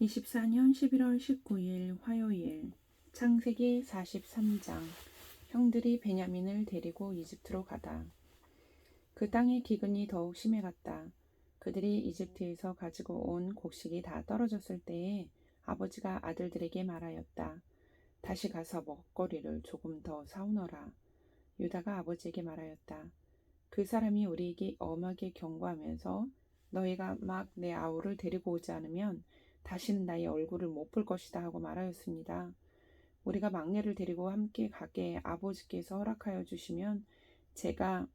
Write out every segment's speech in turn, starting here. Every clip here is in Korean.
24년 11월 19일 화요일 창세기 43장 형들이 베냐민을 데리고 이집트로 가다. 그 땅의 기근이 더욱 심해갔다. 그들이 이집트에서 가지고 온 곡식이 다 떨어졌을 때에 아버지가 아들들에게 말하였다. 다시 가서 먹거리를 조금 더 사오너라. 유다가 아버지에게 말하였다. 그 사람이 우리에게 엄하게 경고하면서 너희가 막 내 아우를 데리고 오지 않으면 다시는 나의 얼굴을 못 볼 것이다 하고 말하였습니다. 우리가 막내를 데리고 함께 가게 아버지께서 허락하여 주시면 제가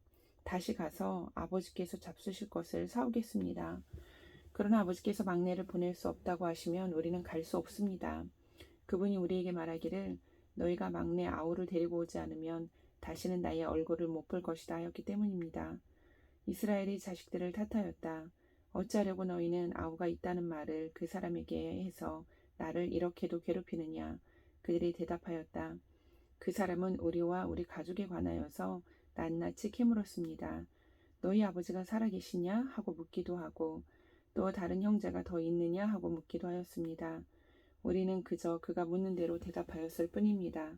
다시 가서 아버지께서 잡수실 것을 사오겠습니다. 그러나 아버지께서 막내를 보낼 수 없다고 하시면 우리는 갈 수 없습니다. 그분이 우리에게 말하기를 너희가 막내 아우를 데리고 오지 않으면 다시는 나의 얼굴을 못 볼 것이다 하였기 때문입니다. 이스라엘이 자식들을 탓하였다. 어찌하려고 너희는 아우가 있다는 말을 그 사람에게 해서 나를 이렇게도 괴롭히느냐. 그들이 대답하였다. 그 사람은 우리와 우리 가족에 관하여서 낱낱이 캐물었습니다. 너희 아버지가 살아계시냐 하고 묻기도 하고 또 다른 형제가 더 있느냐 하고 묻기도 하였습니다. 우리는 그저 그가 묻는 대로 대답하였을 뿐입니다.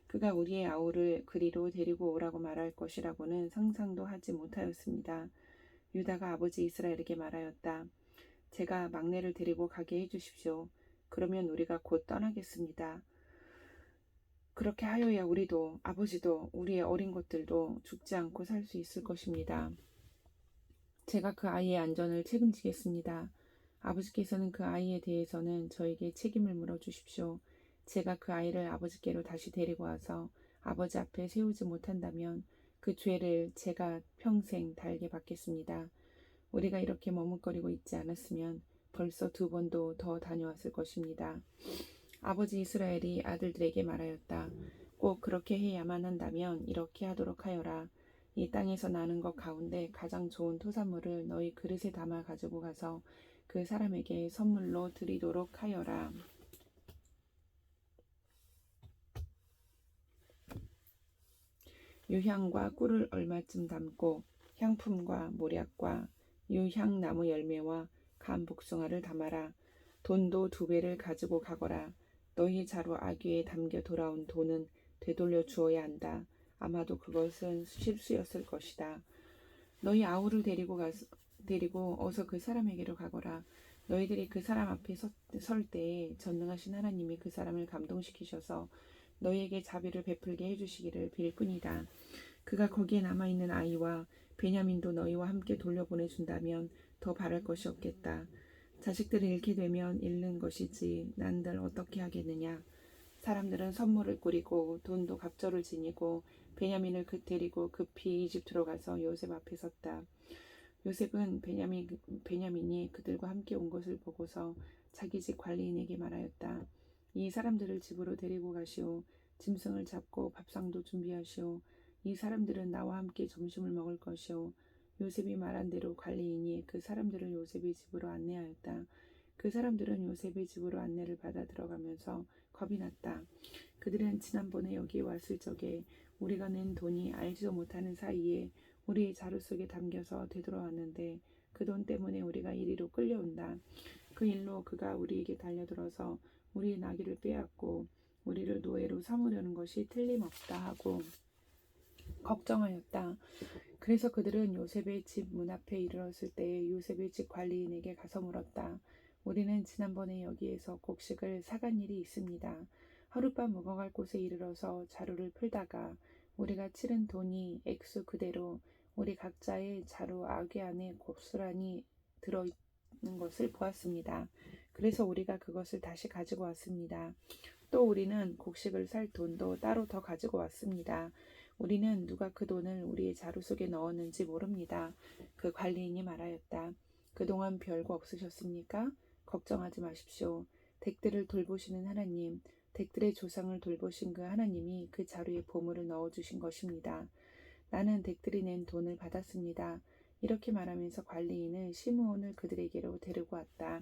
그가 우리의 아우를 그리로 데리고 오라고 말할 것이라고는 상상도 하지 못하였습니다. 유다가 아버지 이스라엘에게 말하였다. 제가 막내를 데리고 가게 해주십시오. 그러면 우리가 곧 떠나겠습니다. 그렇게 하여야 우리도 아버지도 우리의 어린 것들도 죽지 않고 살 수 있을 것입니다. 제가 그 아이의 안전을 책임지겠습니다. 아버지께서는 그 아이에 대해서는 저에게 책임을 물어주십시오. 제가 그 아이를 아버지께로 다시 데리고 와서 아버지 앞에 세우지 못한다면 그 죄를 제가 평생 달게 받겠습니다. 우리가 이렇게 머뭇거리고 있지 않았으면 벌써 2번도 더 다녀왔을 것입니다. 아버지 이스라엘이 아들들에게 말하였다. 꼭 그렇게 해야만 한다면 이렇게 하도록 하여라. 이 땅에서 나는 것 가운데 가장 좋은 토사물을 너희 그릇에 담아 가지고 가서 그 사람에게 선물로 드리도록 하여라. 유향과 꿀을 얼마쯤 담고 향품과 모략과 유향나무 열매와 간 복숭아를 담아라. 돈도 2배를 가지고 가거라. 너희 자루 아귀에 담겨 돌아온 돈은 되돌려 주어야 한다. 아마도 그것은 실수였을 것이다. 너희 아우를 데리고 어서 그 사람에게로 가거라. 너희들이 그 사람 앞에 설 때에 전능하신 하나님이 그 사람을 감동시키셔서 너희에게 자비를 베풀게 해주시기를 빌 뿐이다. 그가 거기에 남아있는 아이와 베냐민도 너희와 함께 돌려보내준다면 더 바랄 것이 없겠다. 자식들을 잃게 되면 잃는 것이지 난들 어떻게 하겠느냐. 사람들은 선물을 꾸리고 돈도 갑절을 지니고 베냐민을 데리고 급히 이집트로 가서 요셉 앞에 섰다. 요셉은 베냐민이 그들과 함께 온 것을 보고서 자기 집 관리인에게 말하였다. 이 사람들을 집으로 데리고 가시오. 짐승을 잡고 밥상도 준비하시오. 이 사람들은 나와 함께 점심을 먹을 것이오. 요셉이 말한 대로 관리인이 그 사람들을 요셉의 집으로 안내하였다. 그 사람들은 요셉의 집으로 안내를 받아 들어가면서 겁이 났다. 그들은 지난번에 여기 왔을 적에 우리가 낸 돈이 알지도 못하는 사이에 우리의 자루 속에 담겨서 되돌아왔는데 그 돈 때문에 우리가 이리로 끌려온다. 그 일로 그가 우리에게 달려들어서 우리의 나귀를 빼앗고 우리를 노예로 삼으려는 것이 틀림없다 하고 걱정하였다. 그래서 그들은 요셉의 집 문 앞에 이르렀을 때에 요셉의 집 관리인에게 가서 물었다. 우리는 지난번에 여기에서 곡식을 사간 일이 있습니다. 하룻밤 묵어갈 곳에 이르러서 자루를 풀다가 우리가 치른 돈이 액수 그대로 우리 각자의 자루 아귀 안에 고스란히 들어있는 것을 보았습니다. 그래서 우리가 그것을 다시 가지고 왔습니다. 또 우리는 곡식을 살 돈도 따로 더 가지고 왔습니다. 우리는 누가 그 돈을 우리의 자루 속에 넣었는지 모릅니다. 그 관리인이 말하였다. 그동안 별거 없으셨습니까? 걱정하지 마십시오. 댁들을 돌보시는 하나님, 댁들의 조상을 돌보신 그 하나님이 그 자루에 보물을 넣어주신 것입니다. 나는 댁들이 낸 돈을 받았습니다. 이렇게 말하면서 관리인은 시므온을 그들에게로 데리고 왔다.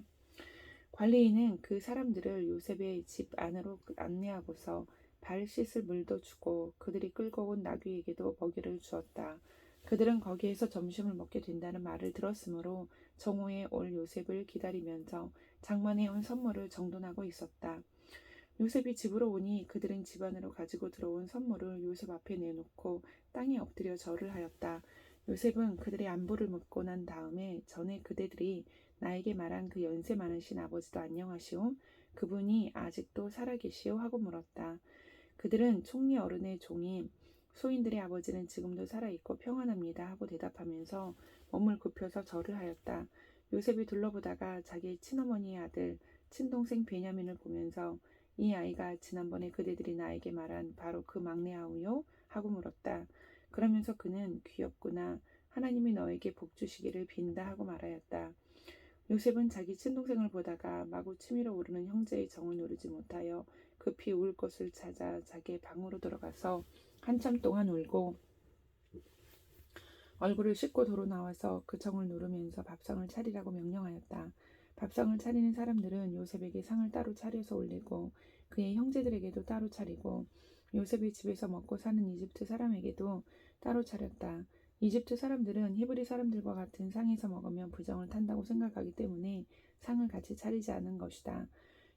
관리인은 그 사람들을 요셉의 집 안으로 안내하고서 발 씻을 물도 주고 그들이 끌고 온 나귀에게도 먹이를 주었다. 그들은 거기에서 점심을 먹게 된다는 말을 들었으므로 정오에 올 요셉을 기다리면서 장만해온 선물을 정돈하고 있었다. 요셉이 집으로 오니 그들은 집 안으로 가지고 들어온 선물을 요셉 앞에 내놓고 땅에 엎드려 절을 하였다. 요셉은 그들의 안부를 묻고 난 다음에 전에 그대들이 나에게 말한 그 연세 많으신 아버지도 안녕하시오? 그분이 아직도 살아계시오? 하고 물었다. 그들은 총리 어른의 종이 소인들의 아버지는 지금도 살아있고 평안합니다 하고 대답하면서 몸을 굽혀서 절을 하였다. 요셉이 둘러보다가 자기 친어머니의 아들, 친동생 베냐민을 보면서 이 아이가 지난번에 그대들이 나에게 말한 바로 그 막내 아우요? 하고 물었다. 그러면서 그는 귀엽구나. 하나님이 너에게 복 주시기를 빈다 하고 말하였다. 요셉은 자기 친동생을 보다가 마구 치밀어 오르는 형제의 정을 누르지 못하여 급히 울 곳을 찾아 자기의 방으로 들어가서 한참 동안 울고 얼굴을 씻고 도로 나와서 그 정을 누르면서 밥상을 차리라고 명령하였다. 밥상을 차리는 사람들은 요셉에게 상을 따로 차려서 올리고 그의 형제들에게도 따로 차리고 요셉이 집에서 먹고 사는 이집트 사람에게도 따로 차렸다. 이집트 사람들은 히브리 사람들과 같은 상에서 먹으면 부정을 탄다고 생각하기 때문에 상을 같이 차리지 않은 것이다.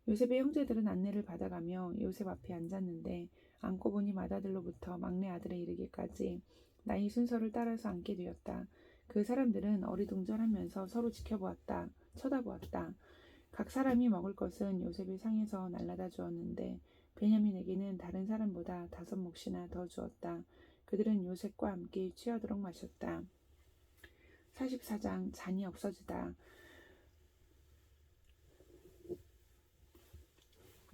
요셉의 형제들은 안내를 받아가며 요셉 앞에 앉았는데 앉고 보니 맏아들로부터 막내 아들에 이르기까지 나이 순서를 따라서 앉게 되었다. 그 사람들은 어리둥절하면서 서로 지켜보았다. 쳐다보았다. 각 사람이 먹을 것은 요셉의 상에서 날라다 주었는데 베냐민에게는 다른 사람보다 5몫이나 더 주었다. 그들은 요셉과 함께 취하도록 마셨다. 44장 잔이 없어지다.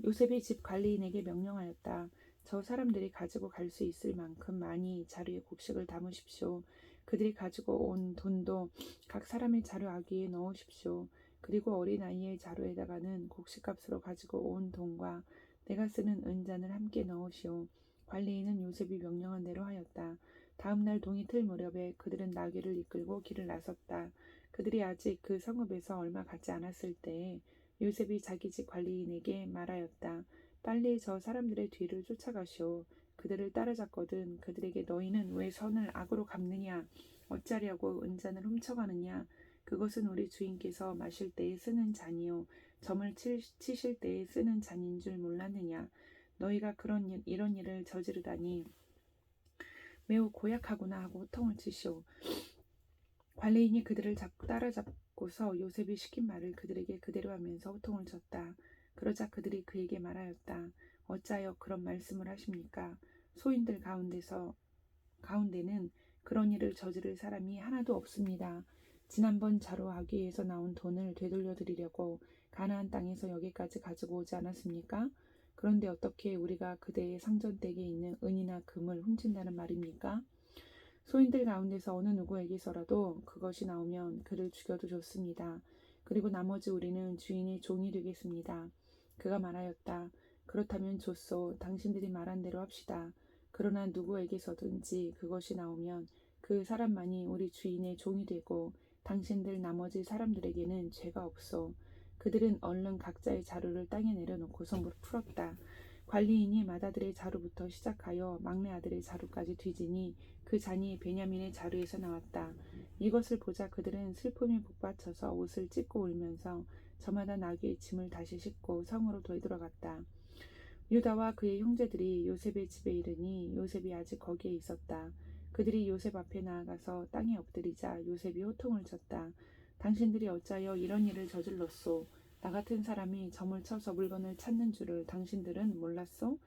요셉이 집 관리인에게 명령하였다. 저 사람들이 가지고 갈 수 있을 만큼 많이 자루에 곡식을 담으십시오. 그들이 가지고 온 돈도 각 사람의 자루 아귀에 넣으십시오. 그리고 어린아이의 자루에다가는 곡식값으로 가지고 온 돈과 내가 쓰는 은잔을 함께 넣으시오. 관리인은 요셉이 명령한 대로 하였다. 다음 날 동이틀 무렵에 그들은 나귀를 이끌고 길을 나섰다. 그들이 아직 그 성읍에서 얼마 가지 않았을 때에 요셉이 자기 집 관리인에게 말하였다. 빨리 저 사람들의 뒤를 쫓아가시오. 그들을 따라잡거든 그들에게 너희는 왜 선을 악으로 갚느냐? 어찌하려고 은잔을 훔쳐가느냐? 그것은 우리 주인께서 마실 때에 쓰는 잔이요 점을 치실 때에 쓰는 잔인 줄 몰랐느냐? 너희가 이런 일을 저지르다니 매우 고약하구나 하고 호통을 치시오. 관리인이 그들을 따라잡고서 요셉이 시킨 말을 그들에게 그대로 하면서 호통을 쳤다. 그러자 그들이 그에게 말하였다. 어찌하여 그런 말씀을 하십니까? 소인들 가운데는 그런 일을 저지를 사람이 하나도 없습니다. 지난번 자루 아귀에서 나온 돈을 되돌려 드리려고 가나안 땅에서 여기까지 가지고 오지 않았습니까? 그런데 어떻게 우리가 그대의 상전댁에 있는 은이나 금을 훔친다는 말입니까? 소인들 가운데서 어느 누구에게서라도 그것이 나오면 그를 죽여도 좋습니다. 그리고 나머지 우리는 주인의 종이 되겠습니다. 그가 말하였다. 그렇다면 좋소. 당신들이 말한 대로 합시다. 그러나 누구에게서든지 그것이 나오면 그 사람만이 우리 주인의 종이 되고 당신들 나머지 사람들에게는 죄가 없소. 그들은 얼른 각자의 자루를 땅에 내려놓고서 풀었다. 관리인이 맏아들의 자루부터 시작하여 막내 아들의 자루까지 뒤지니 그 잔이 베냐민의 자루에서 나왔다. 이것을 보자 그들은 슬픔이 북받쳐서 옷을 찢고 울면서 저마다 나귀의 짐을 다시 싣고 성으로 되돌아갔다. 유다와 그의 형제들이 요셉의 집에 이르니 요셉이 아직 거기에 있었다. 그들이 요셉 앞에 나아가서 땅에 엎드리자 요셉이 호통을 쳤다. 당신들이 어찌하여 이런 일을 저질렀소? 나 같은 사람이 점을 쳐서 물건을 찾는 줄을 당신들은 몰랐소?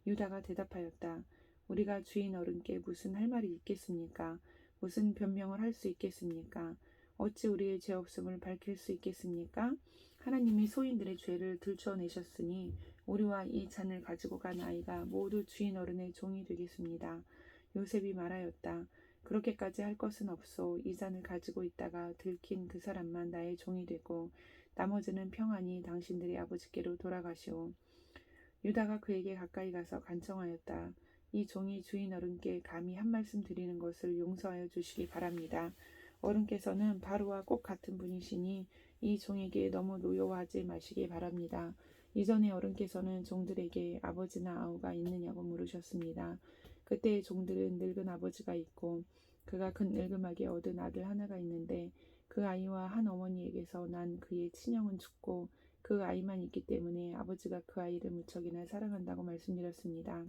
유다가 대답하였다. 우리가 주인 어른께 무슨 할 말이 있겠습니까? 무슨 변명을 할 수 있겠습니까? 어찌 우리의 죄 없음을 밝힐 수 있겠습니까? 하나님이 소인들의 죄를 들추어내셨으니 우리와 이 잔을 가지고 간 아이가 모두 주인 어른의 종이 되겠습니다. 요셉이 말하였다. 그렇게까지 할 것은 없소. 이 잔을 가지고 있다가 들킨 그 사람만 나의 종이 되고 나머지는 평안히 당신들의 아버지께로 돌아가시오. 유다가 그에게 가까이 가서 간청하였다. 이 종이 주인 어른께 감히 한 말씀 드리는 것을 용서하여 주시기 바랍니다. 어른께서는 바로와 꼭 같은 분이시니 이 종에게 너무 노여워하지 마시기 바랍니다. 이전에 어른께서는 종들에게 아버지나 아우가 있느냐고 물으셨습니다. 그때 종들은 늙은 아버지가 있고 그가 늙음하게 얻은 아들 하나가 있는데 그 아이와 한 어머니에게서 난 그의 친형은 죽고 그 아이만 있기 때문에 아버지가 그 아이를 무척이나 사랑한다고 말씀드렸습니다.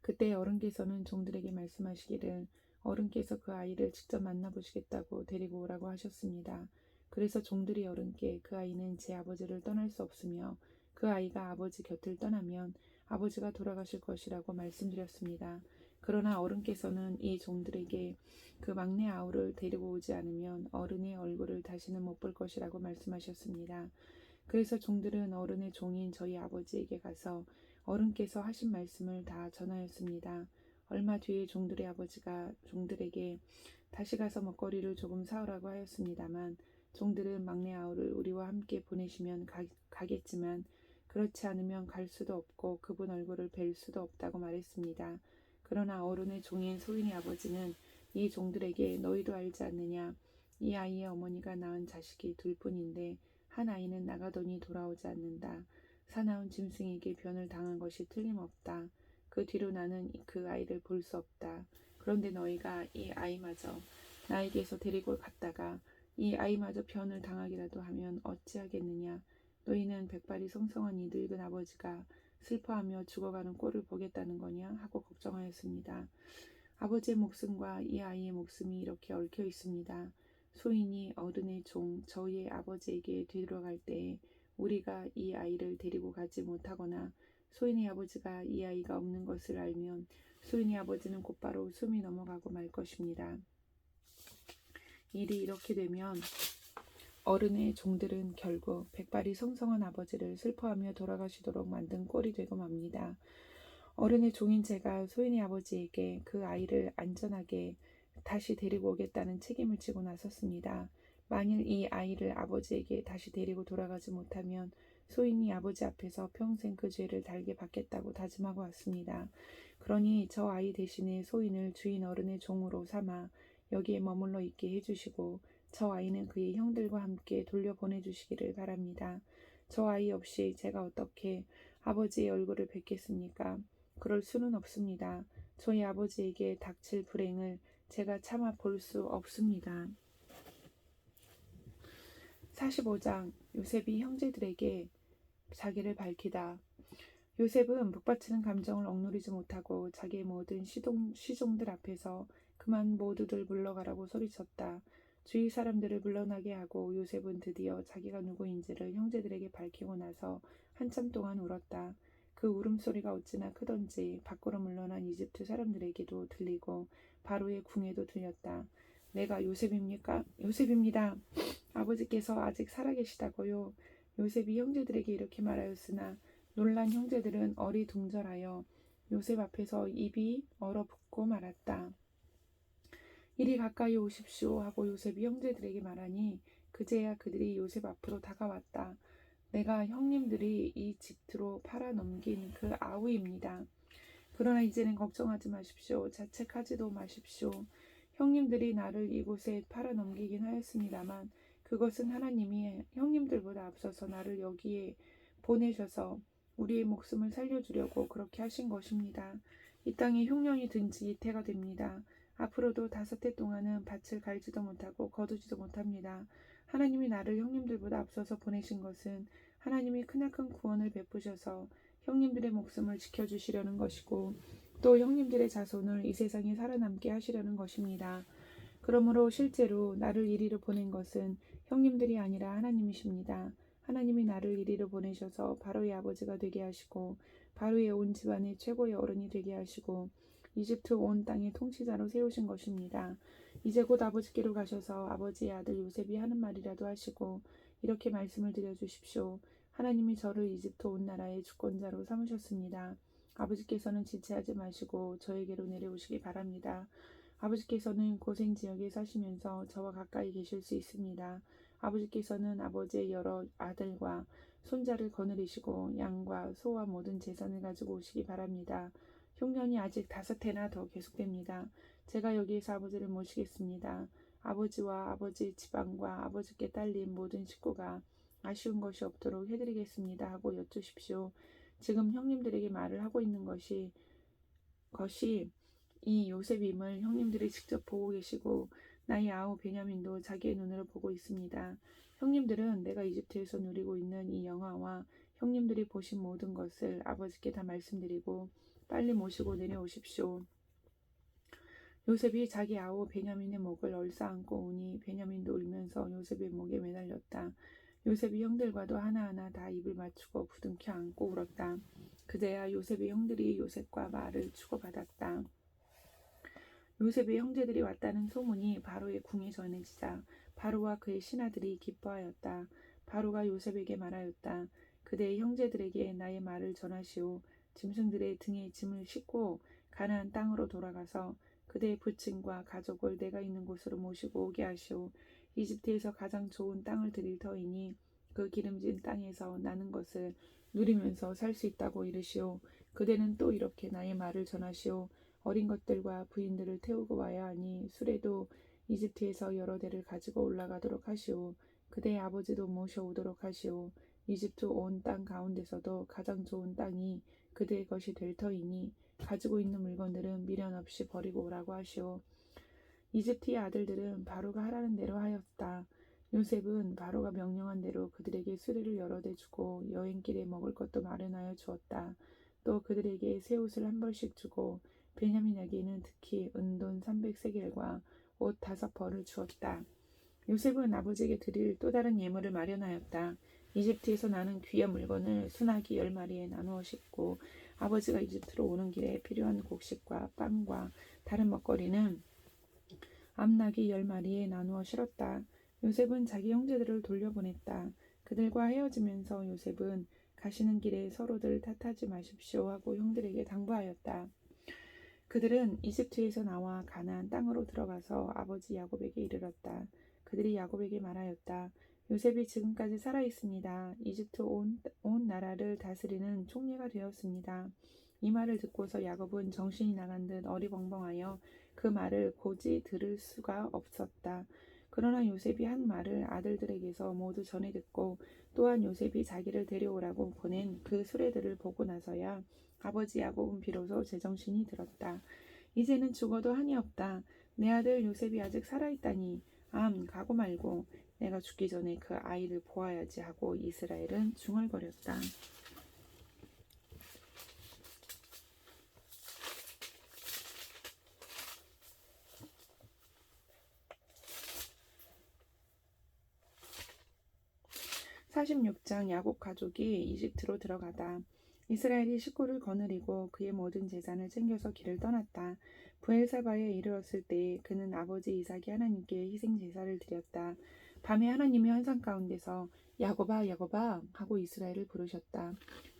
그때 어른께서는 종들에게 말씀하시기를 어른께서 그 아이를 직접 만나보시겠다고 데리고 오라고 하셨습니다. 그래서 종들이 어른께 그 아이는 제 아버지를 떠날 수 없으며 그 아이가 아버지 곁을 떠나면 아버지가 돌아가실 것이라고 말씀드렸습니다. 그러나 어른께서는 이 종들에게 그 막내 아우를 데리고 오지 않으면 어른의 얼굴을 다시는 못 볼 것이라고 말씀하셨습니다. 그래서 종들은 어른의 종인 저희 아버지에게 가서 어른께서 하신 말씀을 다 전하였습니다. 얼마 뒤에 종들의 아버지가 종들에게 다시 가서 먹거리를 조금 사오라고 하였습니다만 종들은 막내 아우를 우리와 함께 보내시면 가겠지만 그렇지 않으면 갈 수도 없고 그분 얼굴을 뵐 수도 없다고 말했습니다. 그러나 어른의 종인 소인의 아버지는 이 종들에게 너희도 알지 않느냐 이 아이의 어머니가 낳은 자식이 둘뿐인데 한 아이는 나가더니 돌아오지 않는다. 사나운 짐승에게 변을 당한 것이 틀림없다. 그 뒤로 나는 그 아이를 볼 수 없다. 그런데 너희가 이 아이마저 나에게서 데리고 갔다가 이 아이마저 변을 당하기라도 하면 어찌하겠느냐. 너희는 백발이 성성한 이 늙은 아버지가 슬퍼하며 죽어가는 꼴을 보겠다는 거냐 하고 걱정하였습니다. 아버지의 목숨과 이 아이의 목숨이 이렇게 얽혀 있습니다. 소인이 어른의 종 저희의 아버지에게 되돌아갈 때에 우리가 이 아이를 데리고 가지 못하거나 소인의 아버지가 이 아이가 없는 것을 알면 소인의 아버지는 곧바로 숨이 넘어가고 말 것입니다. 일이 이렇게 되면 어른의 종들은 결국 백발이 성성한 아버지를 슬퍼하며 돌아가시도록 만든 꼴이 되고 맙니다. 어른의 종인 제가 소인의 아버지에게 그 아이를 안전하게 다시 데리고 오겠다는 책임을 지고 나섰습니다. 만일 이 아이를 아버지에게 다시 데리고 돌아가지 못하면 소인이 아버지 앞에서 평생 그 죄를 달게 받겠다고 다짐하고 왔습니다. 그러니 저 아이 대신에 소인을 주인 어른의 종으로 삼아 여기에 머물러 있게 해주시고 저 아이는 그의 형들과 함께 돌려보내주시기를 바랍니다. 저 아이 없이 제가 어떻게 아버지의 얼굴을 뵙겠습니까? 그럴 수는 없습니다. 저희 아버지에게 닥칠 불행을 제가 참아 볼 수 없습니다. 45장 요셉이 형제들에게 자기를 밝히다. 요셉은 북받치는 감정을 억누르지 못하고 자기의 모든 시종들 앞에서 그만 모두들 물러가라고 소리쳤다. 주위 사람들을 물러나게 하고 요셉은 드디어 자기가 누구인지를 형제들에게 밝히고 나서 한참 동안 울었다. 그 울음소리가 어찌나 크던지 밖으로 물러난 이집트 사람들에게도 들리고 바로의 궁에도 들렸다. 내가 요셉입니까? 요셉입니다. 아버지께서 아직 살아계시다고요. 요셉이 형제들에게 이렇게 말하였으나 놀란 형제들은 어리둥절하여 요셉 앞에서 입이 얼어붙고 말았다. 이리 가까이 오십시오 하고 요셉이 형제들에게 말하니 그제야 그들이 요셉 앞으로 다가왔다. 내가 형님들이 이집트로 팔아넘긴 그 아우입니다. 그러나 이제는 걱정하지 마십시오. 자책하지도 마십시오. 형님들이 나를 이곳에 팔아넘기긴 하였습니다만 그것은 하나님이 형님들보다 앞서서 나를 여기에 보내셔서 우리의 목숨을 살려주려고 그렇게 하신 것입니다. 이 땅에 흉년이 든 지 이태가 됩니다. 앞으로도 5해 동안은 밭을 갈지도 못하고 거두지도 못합니다. 하나님이 나를 형님들보다 앞서서 보내신 것은 하나님이 크나큰 구원을 베푸셔서 형님들의 목숨을 지켜주시려는 것이고 또 형님들의 자손을 이 세상에 살아남게 하시려는 것입니다. 그러므로 실제로 나를 이리로 보낸 것은 형님들이 아니라 하나님이십니다. 하나님이 나를 이리로 보내셔서 바로의 아버지가 되게 하시고 바로의 온 집안의 최고의 어른이 되게 하시고 이집트 온 땅의 통치자로 세우신 것입니다. 이제 곧 아버지께로 가셔서 아버지의 아들 요셉이 하는 말이라도 하시고 이렇게 말씀을 드려주십시오. 하나님이 저를 이집트 온 나라의 주권자로 삼으셨습니다. 아버지께서는 지체하지 마시고 저에게로 내려오시기 바랍니다. 아버지께서는 고생 지역에 사시면서 저와 가까이 계실 수 있습니다. 아버지께서는 아버지의 여러 아들과 손자를 거느리시고 양과 소와 모든 재산을 가지고 오시기 바랍니다. 흉년이 아직 5해나 더 계속됩니다. 제가 여기에서 아버지를 모시겠습니다. 아버지와 아버지 집안과 아버지께 딸린 모든 식구가 아쉬운 것이 없도록 해드리겠습니다 하고 여쭈십시오. 지금 형님들에게 말을 하고 있는 것이 이 요셉임을 형님들이 직접 보고 계시고 나의 아우 베냐민도 자기의 눈으로 보고 있습니다. 형님들은 내가 이집트에서 누리고 있는 이 영화와 형님들이 보신 모든 것을 아버지께 다 말씀드리고 빨리 모시고 내려오십시오. 요셉이 자기 아우 베냐민의 목을 얼싸안고 오니 베냐민도 울면서 요셉의 목에 매달렸다. 요셉이 형들과도 하나하나 다 입을 맞추고 부둥켜 안고 울었다. 그제야 요셉의 형들이 요셉과 말을 주고받았다. 요셉의 형제들이 왔다는 소문이 바로의 궁에 전해지자 바로와 그의 신하들이 기뻐하였다. 바로가 요셉에게 말하였다. 그대의 형제들에게 나의 말을 전하시오. 짐승들의 등에 짐을 싣고 가나안 땅으로 돌아가서 그대의 부친과 가족을 내가 있는 곳으로 모시고 오게 하시오. 이집트에서 가장 좋은 땅을 드릴 터이니 그 기름진 땅에서 나는 것을 누리면서 살 수 있다고 이르시오. 그대는 또 이렇게 나의 말을 전하시오. 어린 것들과 부인들을 태우고 와야 하니 수레도 이집트에서 여러 대를 가지고 올라가도록 하시오. 그대의 아버지도 모셔오도록 하시오. 이집트 온 땅 가운데서도 가장 좋은 땅이 그대의 것이 될 터이니 가지고 있는 물건들은 미련 없이 버리고 오라고 하시오. 이집트의 아들들은 바로가 하라는 대로 하였다. 요셉은 바로가 명령한 대로 그들에게 수레를 여러 대 주고 여행길에 먹을 것도 마련하여 주었다. 또 그들에게 새 옷을 한 벌씩 주고 베냐민에게는 특히 은돈 300세겔과 옷 5벌을 주었다. 요셉은 아버지에게 드릴 또 다른 예물을 마련하였다. 이집트에서 나는 귀한 물건을 순하기 10마리에 나누어 싣고 아버지가 이집트로 오는 길에 필요한 곡식과 빵과 다른 먹거리는 암나귀 10마리에 나누어 실었다. 요셉은 자기 형제들을 돌려보냈다. 그들과 헤어지면서 요셉은 가시는 길에 서로들 탓하지 마십시오 하고 형들에게 당부하였다. 그들은 이집트에서 나와 가나안 땅으로 들어가서 아버지 야곱에게 이르렀다. 그들이 야곱에게 말하였다. 요셉이 지금까지 살아 있습니다. 이집트 온 나라를 다스리는 총리가 되었습니다. 이 말을 듣고서 야곱은 정신이 나간 듯 어리벙벙하여 그 말을 고지 들을 수가 없었다. 그러나 요셉이 한 말을 아들들에게서 모두 전해 듣고 또한 요셉이 자기를 데려오라고 보낸 그 수레들을 보고 나서야 아버지 야곱은 비로소 제정신이 들었다. 이제는 죽어도 한이 없다. 내 아들 요셉이 아직 살아있다니. 가고 말고 내가 죽기 전에 그 아이를 보아야지 하고 이스라엘은 중얼거렸다. (46장) 야곱 가족이 이집트로 들어가다. 이스라엘이 식구를 거느리고 그의 모든 재산을 챙겨서 길을 떠났다. 브엘사바에 이르렀을 때에 그는 아버지 이삭이 하나님께 희생 제사를 드렸다. 밤에 하나님이 환상 가운데서 야곱아 야곱아 하고 이스라엘을 부르셨다.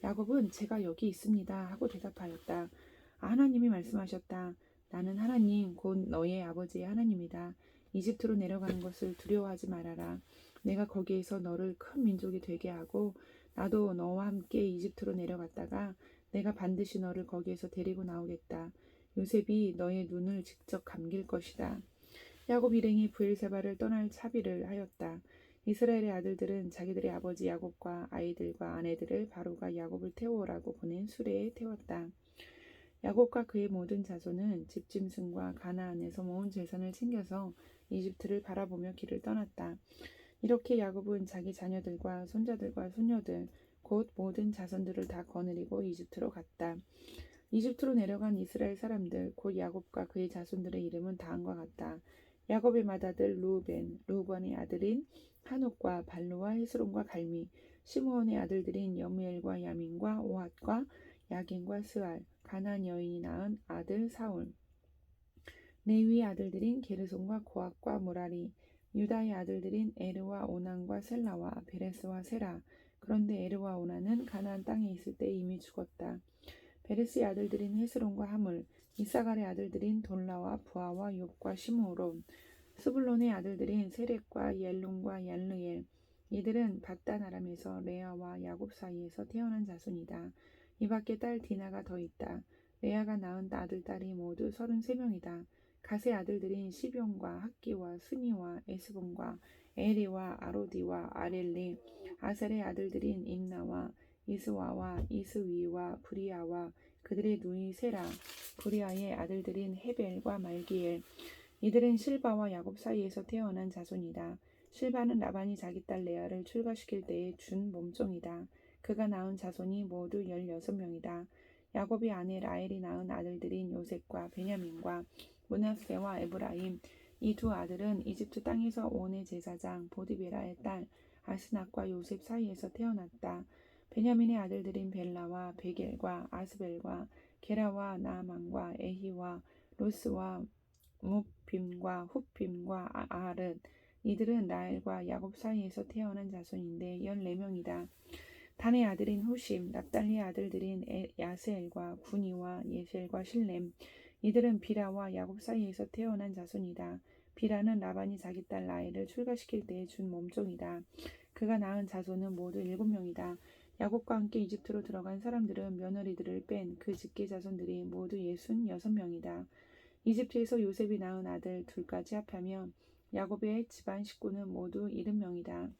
야곱은 제가 여기 있습니다 하고 대답하였다. 하나님이 말씀하셨다. 나는 하나님 곧 너의 아버지의 하나님이다. 이집트로 내려가는 것을 두려워하지 말아라. 내가 거기에서 너를 큰 민족이 되게 하고 나도 너와 함께 이집트로 내려갔다가 내가 반드시 너를 거기에서 데리고 나오겠다. 요셉이 너의 눈을 직접 감길 것이다. 야곱 일행이 브엘세바를 떠날 차비를 하였다. 이스라엘의 아들들은 자기들의 아버지 야곱과 아이들과 아내들을 바로가 야곱을 태워오라고 보낸 수레에 태웠다. 야곱과 그의 모든 자손은 집짐승과 가나안에서 모은 재산을 챙겨서 이집트를 바라보며 길을 떠났다. 이렇게 야곱은 자기 자녀들과 손자들과 손녀들 곧 모든 자손들을 다 거느리고 이집트로 갔다. 이집트로 내려간 이스라엘 사람들 곧 야곱과 그의 자손들의 이름은 다음과 같다. 야곱의 맏아들 루벤의 아들인 한옥과 발루와 헤스론과 갈미, 시므온의 아들들인 여무엘과 야민과 오핫과 야긴과 스알, 가나안 여인이 낳은 아들 사울, 레위의 아들들인 게르손과 고핫과 무라리, 유다의 아들들인 에르와 오난과 셀라와 베레스와 세라. 그런데 에르와 오난은 가나안 땅에 있을 때 이미 죽었다. 베레스의 아들들인 헤스론과 하물, 이사갈의 아들들인 돌라와 부하와 욥과 시므론, 스불론의 아들들인 세렉과 옐론과 얄르엘. 이들은 밧단 아람에서 레아와 야곱 사이에서 태어난 자손이다. 이 밖에 딸 디나가 더 있다. 레아가 낳은 아들 딸이 모두 33명이다. 갓의 아들들인 시병과 학기와 스미와 에스본과 에리와 아로디와 아렐리, 아셀의 아들들인 임나와 이스와와 이스위와 브리아와 그들의 누이 세라, 브리아의 아들들인 헤벨과 말기엘. 이들은 실바와 야곱 사이에서 태어난 자손이다. 실바는 라반이 자기 딸 레아를 출가시킬 때에 준 몸종이다. 그가 낳은 자손이 모두 16명이다. 야곱이 아내 라헬이 낳은 아들들인 요셉과 베냐민과 므낫세와 에브라임, 이 두 아들은 이집트 땅에서 온의 제사장 보디베라의 딸 아스낙과 요셉 사이에서 태어났다. 베냐민의 아들들인 벨라와 베겔과 아스벨과 게라와 나아만과 에히와 로스와 무빔과 훗빔과 아알은, 이들은 라헬과 야곱 사이에서 태어난 자손인데 14명이다. 단의 아들인 후심, 납달리의 아들들인 야스엘과 구니와 예셀과 실렘, 이들은 비라와 야곱 사이에서 태어난 자손이다. 비라는 라반이 자기 딸 라헬을 출가시킬 때에 준 몸종이다. 그가 낳은 자손은 모두 7명이다. 야곱과 함께 이집트로 들어간 사람들은 며느리들을 뺀 그 직계 자손들이 모두 66명이다. 이집트에서 요셉이 낳은 아들 둘까지 합하며 야곱의 집안 식구는 모두 70명이다.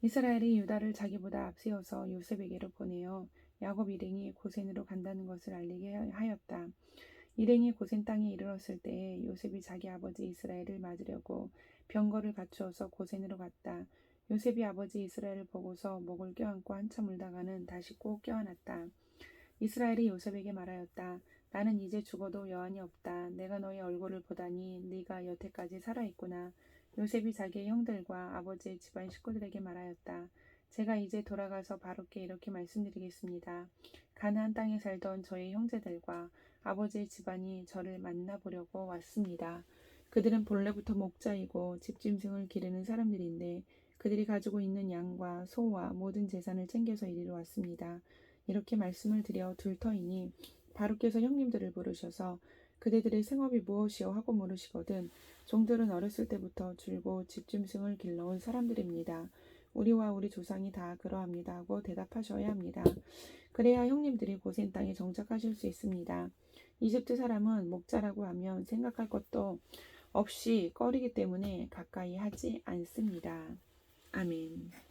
이스라엘이 유다를 자기보다 앞세워서 요셉에게로 보내어 야곱 일행이 고센으로 간다는 것을 알리게 하였다. 일행이 고센 땅에 이르렀을 때에 요셉이 자기 아버지 이스라엘을 맞으려고 병거를 갖추어서 고센으로 갔다. 요셉이 아버지 이스라엘을 보고서 목을 껴안고 한참 울다가는 다시 꼭 껴안았다. 이스라엘이 요셉에게 말하였다. 나는 이제 죽어도 여한이 없다. 내가 너의 얼굴을 보다니 네가 여태까지 살아있구나. 요셉이 자기의 형들과 아버지의 집안 식구들에게 말하였다. 제가 이제 돌아가서 바로께 이렇게 말씀드리겠습니다. 가나안 땅에 살던 저의 형제들과 아버지의 집안이 저를 만나보려고 왔습니다. 그들은 본래부터 목자이고 집짐승을 기르는 사람들인데 그들이 가지고 있는 양과 소와 모든 재산을 챙겨서 이리로 왔습니다. 이렇게 말씀을 드려 둘 터이니 바로께서 형님들을 부르셔서 그대들의 생업이 무엇이요 하고 물으시거든 종들은 어렸을 때부터 줄곧 집짐승을 길러온 사람들입니다. 우리와 우리 조상이 다 그러합니다 하고 대답하셔야 합니다. 그래야 형님들이 고센 땅에 정착하실 수 있습니다. 이집트 사람은 목자라고 하면 생각할 것도 없이 꺼리기 때문에 가까이 하지 않습니다. 아멘.